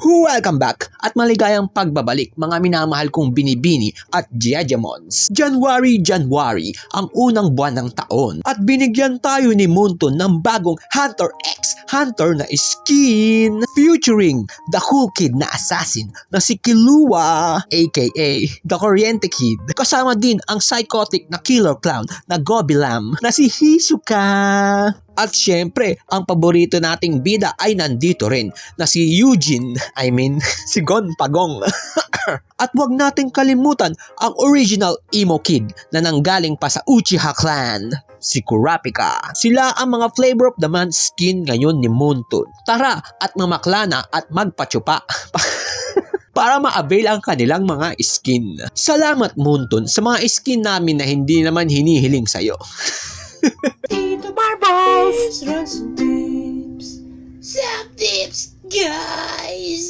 Welcome back at maligayang pagbabalik mga minamahal kong binibini at Jajamons. January ang unang buwan ng taon at binigyan tayo ni Moonton ng bagong Hunter X Hunter na skin featuring the cool kid na assassin na si Killua aka the Kuryente Kid. Kasama din ang psychotic na killer clown na Gobilam na si Hisoka. At syempre, ang paborito nating bida ay nandito rin na si Eugene, si Gonpagong. At wag nating kalimutan ang original emo kid na nanggaling pa sa Uchiha clan, si Kurapika. Sila ang mga flavor of the month skin ngayon ni Moonton. Tara at mamaklana at magpatsupa para ma-avail ang kanilang mga skin. Salamat Moonton sa mga skin namin na hindi naman hinihiling sa'yo. Tito Marbles! Run some tips! Some tips, guys!